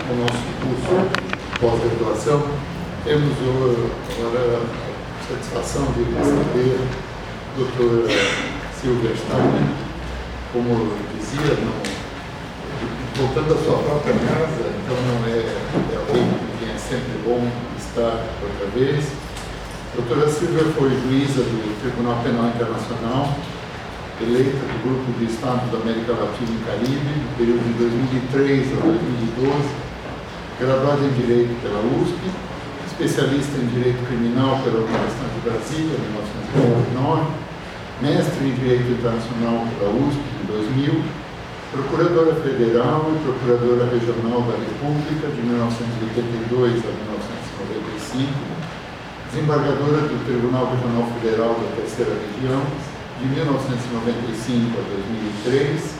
o nosso curso de pós-graduação. Temos agora a satisfação de receber a doutora Silvia Steiner, como eu dizia, voltando à sua própria casa, então não é alguém com quem é sempre bom estar outra vez. A doutora Silvia foi juíza do Tribunal Penal Internacional, eleita do Grupo de Estados da América Latina e Caribe, no período de 2003 a 2012, graduada em Direito pela USP, especialista em Direito Criminal pela Universidade de Brasília, em 1999, mestre em Direito Internacional pela USP, em 2000, procuradora federal e procuradora regional da República, de 1982 a 1995, desembargadora do Tribunal Regional Federal da Terceira Região, de 1995 a 2003,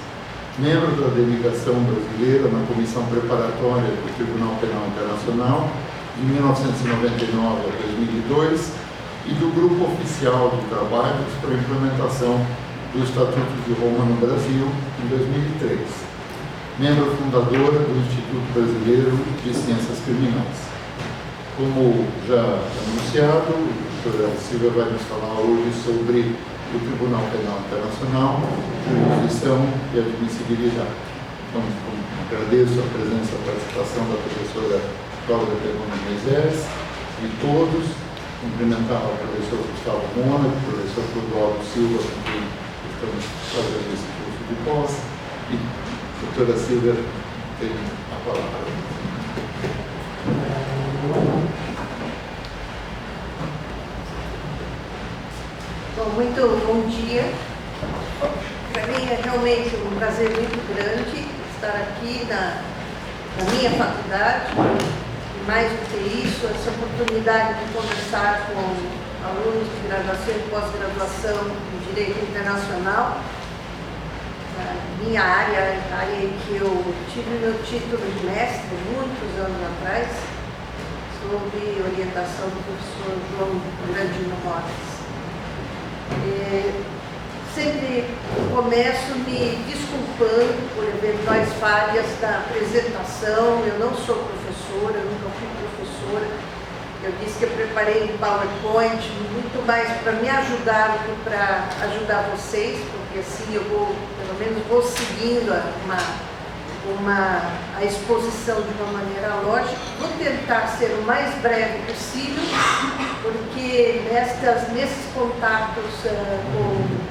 membro da delegação brasileira na Comissão Preparatória do Tribunal Penal Internacional, de 1999 a 2002, e do Grupo Oficial de Trabalhos para a Implementação do Estatuto de Roma no Brasil, em 2003. Membro fundadora do Instituto Brasileiro de Ciências Criminais. Como já anunciado, a doutora Silvia vai nos falar hoje sobre o Tribunal Penal Internacional, jurisdição e admissibilidade. Então, agradeço a presença e a participação da professora Cláudia Perrone Moisés e todos. Cumprimentar o professor Gustavo Mônaco, o professor Clodoaldo Silva, com quem estamos fazendo esse curso de pós, e a doutora Silvia tem a palavra. Bom, muito bom dia. Para mim é realmente um prazer muito grande estar aqui na minha faculdade. E mais do que isso, essa oportunidade de conversar com alunos de graduação e pós-graduação em Direito Internacional. A minha área, a área em que eu tive meu título de mestre muitos anos atrás, sob orientação do professor João Grandino Moraes. Sempre começo me desculpando por eventuais falhas da apresentação. Eu não sou professora, nunca fui professora. Eu disse que eu preparei um PowerPoint muito mais para me ajudar do que para ajudar vocês, porque assim eu vou, pelo menos vou seguindo a exposição de uma maneira lógica. Vou tentar ser o mais breve possível, porque nesses contatos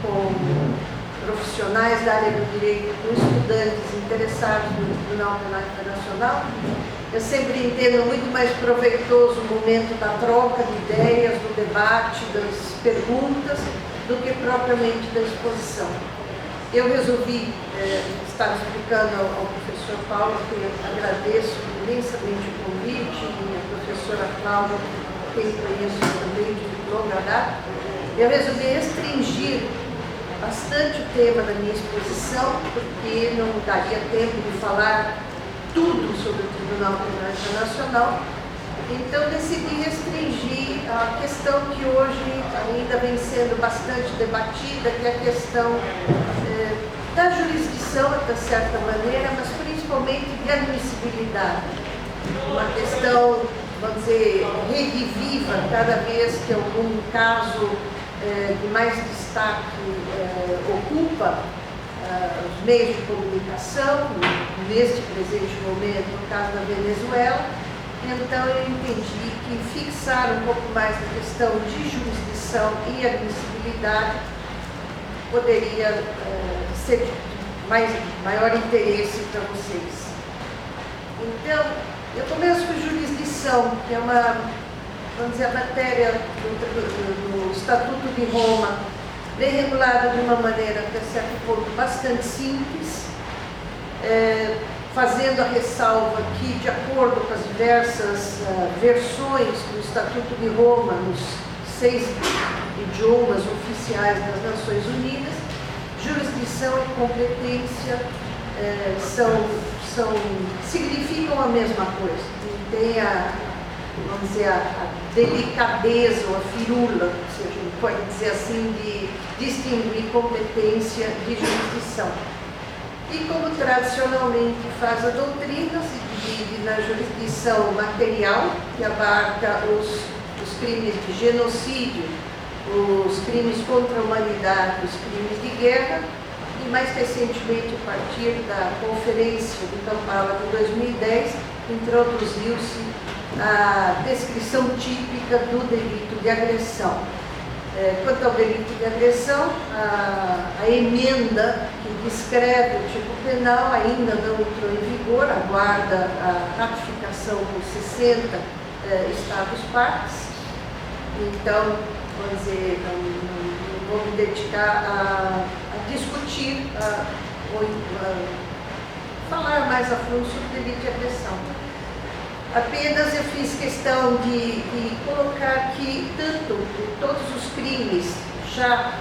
com profissionais da área do direito, com estudantes interessados no Tribunal Penal Internacional, eu sempre entendo muito mais proveitoso o momento da troca de ideias, do debate, das perguntas, do que propriamente da exposição. Eu resolvi estar explicando ao professor Paulo, que eu agradeço imensamente o convite, e a professora Cláudia, quem conheço também de longa data. Eu resolvi restringir bastante o tema da minha exposição, porque não daria tempo de falar tudo sobre o Tribunal Penal Internacional. Então decidi restringir a questão que hoje ainda vem sendo bastante debatida, que é a questão da jurisdição, de certa maneira, mas principalmente de admissibilidade. Uma questão, vamos dizer, reviva cada vez que algum caso de mais destaque ocupa os meios de comunicação, neste presente momento, no caso da Venezuela. Então eu entendi que fixar um pouco mais a questão de jurisdição e admissibilidade poderia ser de maior interesse para vocês. Então, eu começo com jurisdição, que é vamos dizer, a matéria do Estatuto de Roma, bem regulada de uma maneira, até certo ponto, bastante simples, fazendo a ressalva que, de acordo com as diversas versões do Estatuto de Roma, nos 6 idiomas oficiais das Nações Unidas, jurisdição e competência significam a mesma coisa. Tem vamos dizer, a delicadeza ou a firula, se a gente pode dizer assim, de distinguir competência de jurisdição. E como tradicionalmente faz a doutrina, se divide na jurisdição material, que abarca os crimes de genocídio, os crimes contra a humanidade, os crimes de guerra, e mais recentemente, a partir da Conferência de Kampala de 2010, introduziu-se a descrição típica do delito de agressão. Quanto ao delito de agressão, a emenda que descreve o tipo penal ainda não entrou em vigor, aguarda a ratificação por 60 Estados-partes. Então, vamos dizer, não vou me dedicar a discutir, falar mais a fundo sobre o delito de agressão. Apenas eu fiz questão de colocar que todos os crimes já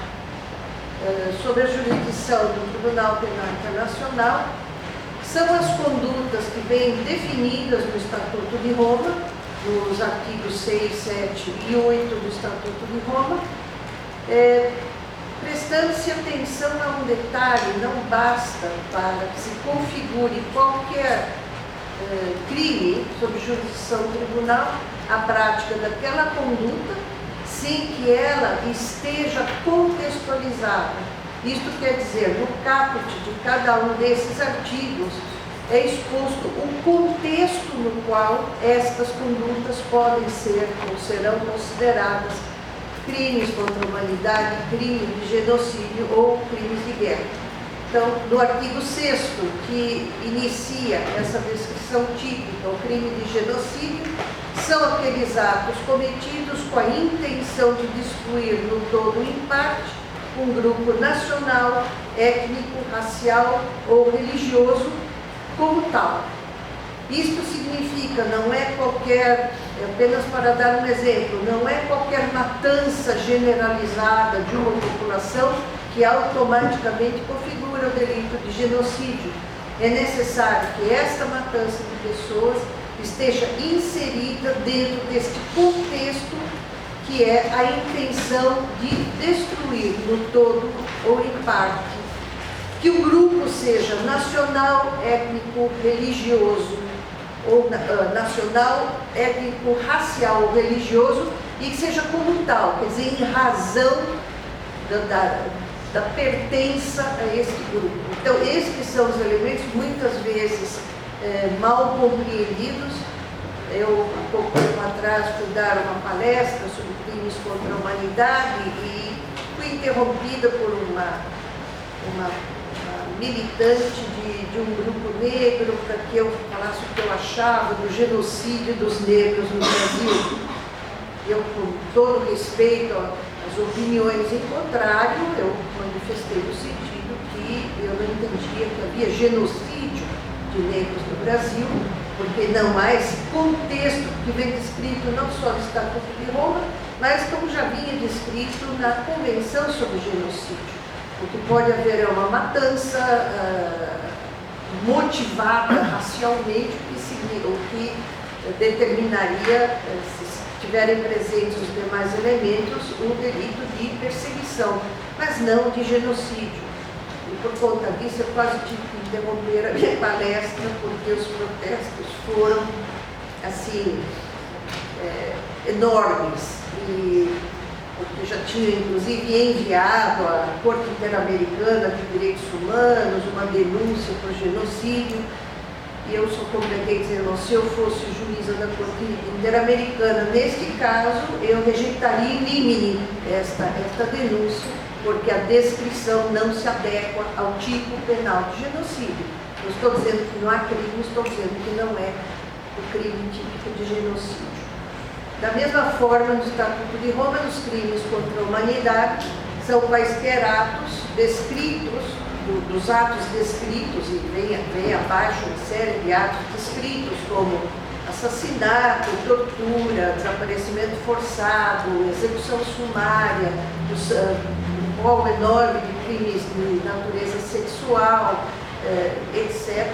sob a jurisdição do Tribunal Penal Internacional são as condutas que vêm definidas no Estatuto de Roma, nos artigos 6, 7 e 8 do Estatuto de Roma, prestando-se atenção a um detalhe: não basta para que se configure qualquer crime sob jurisdição do tribunal a prática daquela conduta sem que ela esteja contextualizada. Isto quer dizer, no caput de cada um desses artigos é exposto o contexto no qual estas condutas podem ser ou serão consideradas crimes contra a humanidade, crime de genocídio ou crimes de guerra. Então, no artigo 6º, que inicia essa descrição típica, o crime de genocídio, são aqueles atos cometidos com a intenção de destruir no todo ou em parte um grupo nacional, étnico, racial ou religioso como tal. Isto significa, não é qualquer, apenas para dar um exemplo, não é qualquer matança generalizada de uma população que automaticamente configura o delito de genocídio. É necessário que esta matança de pessoas esteja inserida dentro deste contexto que é a intenção de destruir no todo ou em parte, que o grupo seja nacional, étnico, religioso, ou nacional, étnico, racial ou religioso, e que seja como tal, quer dizer, em razão da pertença a este grupo. Então, estes são os elementos muitas vezes mal compreendidos. Eu, há pouco tempo atrás, fui dar uma palestra sobre crimes contra a humanidade e fui interrompida por uma militante de um grupo negro para que eu falasse o que eu achava do genocídio dos negros no Brasil. Eu, com todo respeito às opiniões em contrário, eu manifestei no sentido que eu não entendia que havia genocídio de negros no Brasil, porque não há esse contexto que vem descrito não só no Estatuto de Roma, mas como já vinha descrito na Convenção sobre Genocídio. O que pode haver é uma matança motivada racialmente, o que determinaria, se estiverem presentes os demais elementos, um delito de perseguição, mas não de genocídio. E por conta disso, eu quase tive que interromper a minha palestra, porque os protestos foram, assim, enormes. Porque já tinha, inclusive, enviado à Corte Interamericana de Direitos Humanos uma denúncia por genocídio. E eu só completei dizendo, se eu fosse juíza da Corte Interamericana, neste caso, eu rejeitaria in limine esta denúncia, porque a descrição não se adequa ao tipo penal de genocídio. Não estou dizendo que não há crime, estou dizendo que não é o crime típico de genocídio. Da mesma forma, no Estatuto de Roma, os crimes contra a humanidade são quaisquer atos descritos, dos atos descritos, e vem abaixo uma série de atos descritos, como assassinato, tortura, desaparecimento forçado, execução sumária, um rol enorme de crimes de natureza sexual, etc.,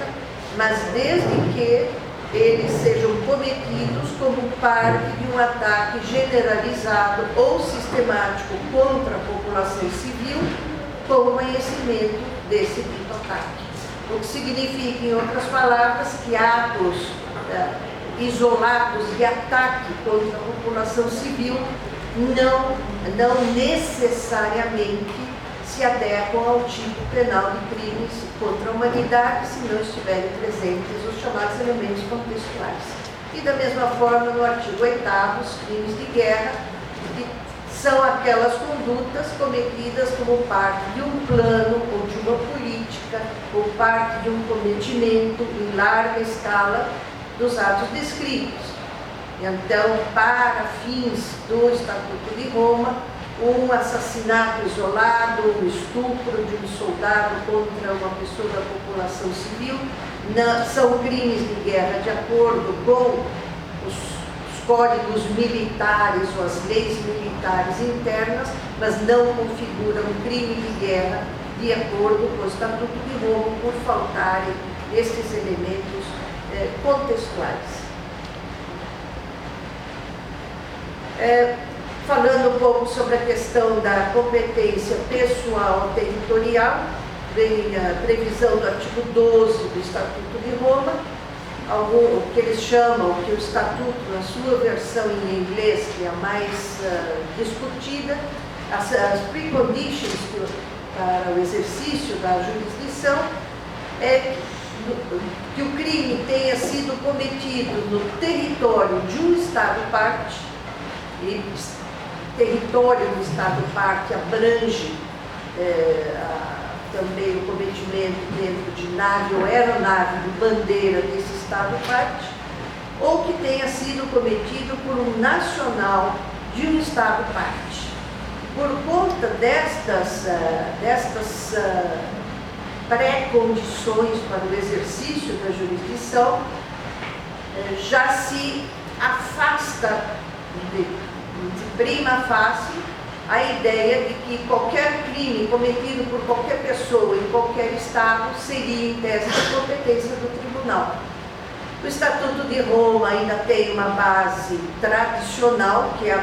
mas desde que eles sejam cometidos como parte de um ataque generalizado ou sistemático contra a população civil, com conhecimento desse dito ataque. o que significa, em outras palavras, que atos isolados de ataque contra a população civil não necessariamente se adequam ao tipo penal de crimes contra a humanidade se não estiverem presentes os chamados elementos contextuais. E da mesma forma, no artigo 8º, os crimes de guerra, que são aquelas condutas cometidas como parte de um plano ou de uma política, ou parte de um cometimento em larga escala dos atos descritos. Então, para fins do Estatuto de Roma, um assassinato isolado, um estupro de um soldado contra uma pessoa da população civil, são crimes de guerra de acordo com os códigos militares ou as leis militares internas, mas não configuram crime de guerra de acordo com o Estatuto de Roma, por faltarem estes elementos contextuais. Falando um pouco sobre a questão da competência pessoal territorial, vem a previsão do artigo 12 do Estatuto de Roma, o que eles chamam, que o Estatuto, na sua versão em inglês, que é a mais discutida, as preconditions para o exercício da jurisdição, é que o crime tenha sido cometido no território de um Estado-parte, e território do Estado-parte abrange também o cometimento dentro de nave ou aeronave de bandeira desse Estado-parte, ou que tenha sido cometido por um nacional de um Estado-parte. Por conta destas pré-condições para o exercício da jurisdição, já se afasta de prima facie a ideia de que qualquer crime cometido por qualquer pessoa em qualquer estado seria em tese de competência do tribunal. O Estatuto de Roma ainda tem uma base tradicional, que é a